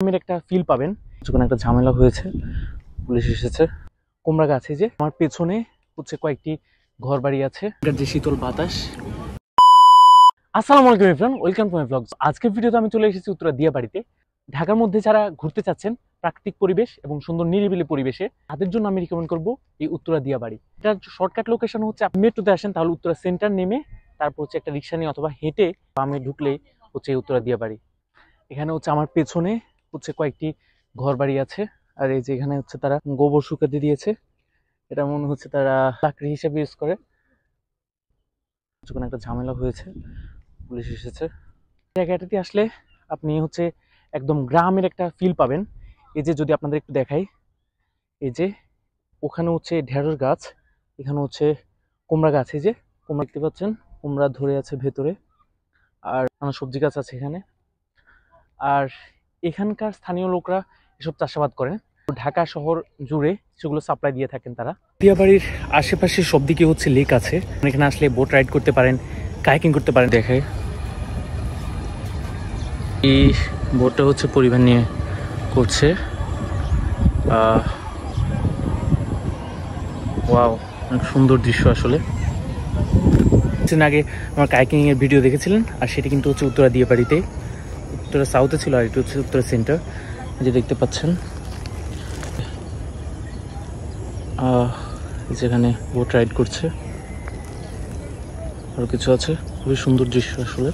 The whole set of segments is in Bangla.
গ্রামের একটা ফিল পাবেন। যখন একটা ঝামেলা হয়েছে, পুলিশ এসেছে। কুমড়া গাছে যে আমার পেছনে হচ্ছে কয়েকটি ঘর বাড়ি আছে, যে শীতল বাতাস। আসসালামু আলাইকুম everyone, welcome to my blogs. আজকের ভিডিওতে আমি চলে এসেছি উত্তরা দিয়াবাড়িতে। ঢাকার মধ্যে যারা ঘুরতে চাচ্ছেন প্রাকৃতিক পরিবেশ এবং সুন্দর নিরিবিলি পরিবেশে, তাদের জন্য আমি রিকমেন্ড করবো এই উত্তরা দিয়াবাড়ি। এটার শর্টকাট লোকেশন হচ্ছে আপনি মেট্রোতে আসেন তাহলে উত্তরা সেন্টার নেমে তারপর হচ্ছে একটা রিক্সা নিয়ে অথবা হেঁটে বামে ঢুকলেই হচ্ছে এই উত্তরা দিয়াবাড়ি। এখানে হচ্ছে আমার পেছনে হচ্ছে কয়েকটি ঘর বাড়ি আছে, আর এই যে এখানে হচ্ছে তারা গোবর শুকাতে দিয়েছে। এটা মনে হচ্ছে তারা চাকরি হিসেবে ইউজ করে। যখন একটা ঝামেলা হয়েছে, পুলিশ এসেছে। জায়গাটাতে আসলে আপনি হচ্ছে একদম গ্রামের একটা ফিল পাবেন। এই যে যদি আপনাদের একটু দেখাই, এই যে ওখানে হচ্ছে ঢেঁড়স গাছ, এখানে হচ্ছে কুমড়া গাছ। এই যে কুমড়া দেখতে পাচ্ছেন, কুমড়া ধরে আছে ভেতরে, আর নানা সবজি গাছ আছে এখানে। আর এখানকার স্থানীয় লোকরা এসব চাষাবাদ করেন, ঢাকা শহর জুড়ে সেগুলো সাপ্লাই দিয়ে থাকেন তারা। দিয়াবাড়ির আশেপাশে সব দিকে হচ্ছে লেক আছে, এখানে আসলে বোট রাইড করতে পারেন, কায়াকিং করতে পারেন। দেখায় এই বোটটা হচ্ছে পরিবহন নিয়ে করছে। ওয়াও, অনেক সুন্দর দৃশ্য আসলে। আগে আমার কায়াকিং এর ভিডিও দেখেছিলেন, আর সেটা কিন্তু হচ্ছে উত্তরা দিয়াবাড়িতে, উত্তরা সাউথে ছিল, আর এটা হচ্ছে উত্তরা সেন্টার। যে দেখতে পাচ্ছেন যেখানে বোট রাইড করছে, আরো কিছু আছে। খুবই সুন্দর দৃশ্য আসলে।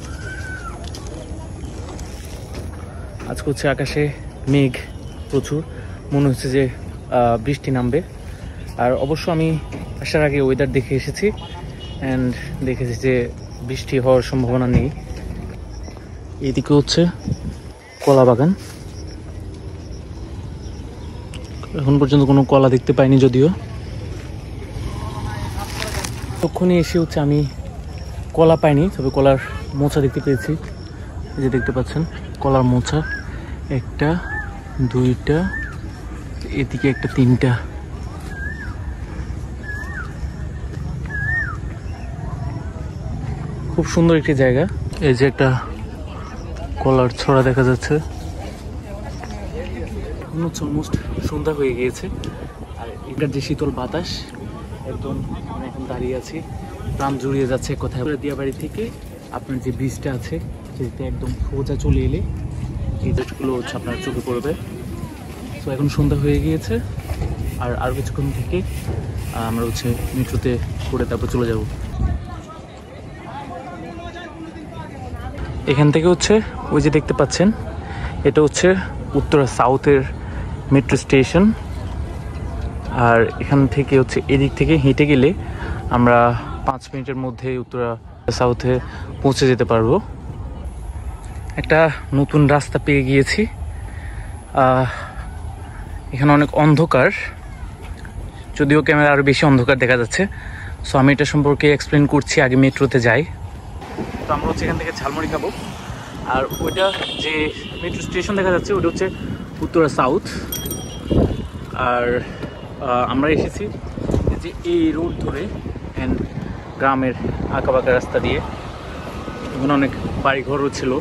আজকে হচ্ছে আকাশে মেঘ প্রচুর, মনে হচ্ছে যে বৃষ্টি নামবে। আর অবশ্য আমি আসার আগে ওয়েদার দেখে এসেছি, অ্যান্ড দেখেছি যে বৃষ্টি হওয়ার সম্ভাবনা নেই। এইদিকে হচ্ছে কলা বাগান, এখন পর্যন্ত কোনো কলা দেখতে পাইনি যদিও। তখনই এসে হচ্ছে আমি কলা পাইনি, তবে কলার মোচা দেখতে পেয়েছি। এই যে দেখতে পাচ্ছেন কলার মোচা, একটা, দুইটা, এদিকে একটা, তিনটা। খুব সুন্দর একটি জায়গা। এই যে একটা কলার ছড়া দেখা যাচ্ছে। এখন হচ্ছে অলমোস্ট সন্ধ্যা হয়ে গিয়েছে, আর এটার যে শীতল বাতাস, একদম আমি এখন দাঁড়িয়ে আছি, প্রাণ জুড়িয়ে যাচ্ছে কোথায়। দিয়াবাড়ি থেকে আপনার যে ব্রিজটা আছে সেটা একদম সোজা চলে এলে এই ব্রিজগুলো হচ্ছে আপনার চোখে পড়বে। তো এখন সন্ধ্যা হয়ে গিয়েছে, আর আরও কিছুক্ষণ থেকে আমরা হচ্ছে মেট্রোতে করে তারপর চলে যাব। এখান থেকে হচ্ছে ওই যে দেখতে পাচ্ছেন, এটা হচ্ছে উত্তরা সাউথের মেট্রো স্টেশন। আর এখান থেকে হচ্ছে এদিক থেকে হেঁটে গেলে আমরা 5 মিনিটের মধ্যে উত্তরা সাউথে পৌঁছে যেতে পারবো। একটা নতুন রাস্তা পেয়ে গিয়েছি। এখানে অনেক অন্ধকার, যদিও ক্যামেরা আরও বেশি অন্ধকার দেখা যাচ্ছে। সো আমি এটা সম্পর্কে এক্সপ্লেন করছি, আগে মেট্রোতে যাই। তো আমরা হচ্ছে এখান থেকে ঝালমুড়ি খাবো, আর ওইটা যে মেট্রো স্টেশন দেখা যাচ্ছে ওটা হচ্ছে উত্তরা সাউথ। আর আমরা এসেছি যে এই রোড ধরে, অ্যান্ড গ্রামের আঁকাবাঁকা রাস্তা দিয়ে। এখানে অনেক বাড়িঘরও ছিল।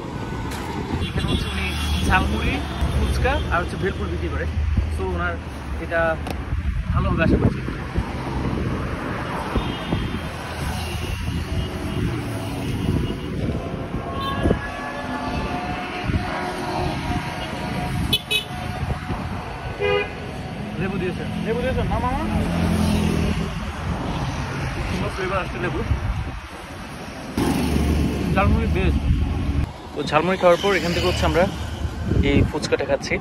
এখানে হচ্ছে উনি ঝালমুড়ি, ফুচকা আর হচ্ছে ভেলপুর বিক্রি করে। সো ওনার এটা ভালো হবে আশা করছি। লেবু দিয়েছেন না মামা? ফ্লেভার আসছে লেবু। ঝালমুড়ি বেস্ট। তো ঝালমুড়ি খাওয়ার পর এখান থেকে হচ্ছে আমরা এই ফুচকাটা খাচ্ছি।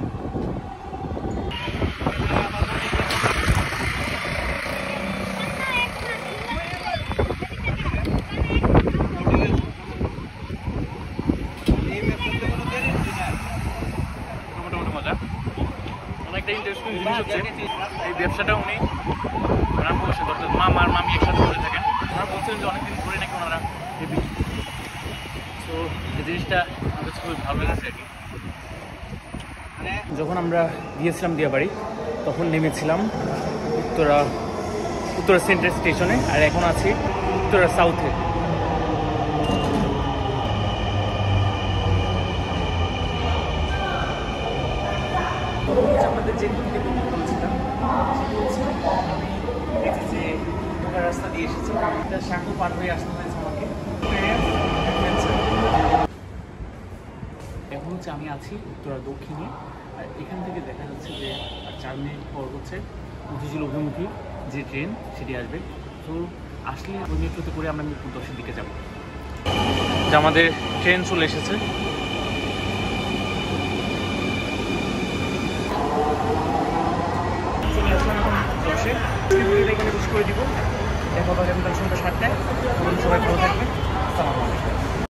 মজা, অনেকটা ইন্টারেস্টিং জিনিস হচ্ছে এই ব্যবসাটা উনি ওনার বসে ধরতে মামা আর মামি একসাথে করে থাকেন। ওনারা বলছেন যে অনেকদিন ধরে নাকি ওনারা এই বিক্রি। তো এই জিনিসটা আমার কাছে খুবই ভালো লেগেছে আর কি। যখন আমরা গিয়েছিলাম দিয়াবাড়ি তখন নেমেছিলাম উত্তরা সেন্ট্রাল স্টেশনে, আর এখন আছি উত্তরা সাউথে। হচ্ছে আপনাদের যে দিকে বলছিলাম সেটা হচ্ছে আমি এই যে ঢোকার রাস্তা দিয়ে এসেছি, এটা সাঁকো পার হয়ে আসতে হয়েছে আমাকে। এখন হচ্ছে আমি আছি উত্তরা দক্ষিণে, আর এখান থেকে দেখা যাচ্ছে যে 4 মিনিট পর হচ্ছে মতিঝিল অভিমুখী যে ট্রেন সেটি আসবে। তো আসলে ওই মেট্রোতে করে আমরা মিরপুর 10-এর দিকে যাব। যে আমাদের ট্রেন চলে এসেছে। চলে আসলাম এখন 10-এ, এখানে শেষ করে দিব। দেখা হবে আগামীকাল সন্ধ্যা 7টায়। সবাই ভালো থাকবে। আসসালামু আলাইকুম।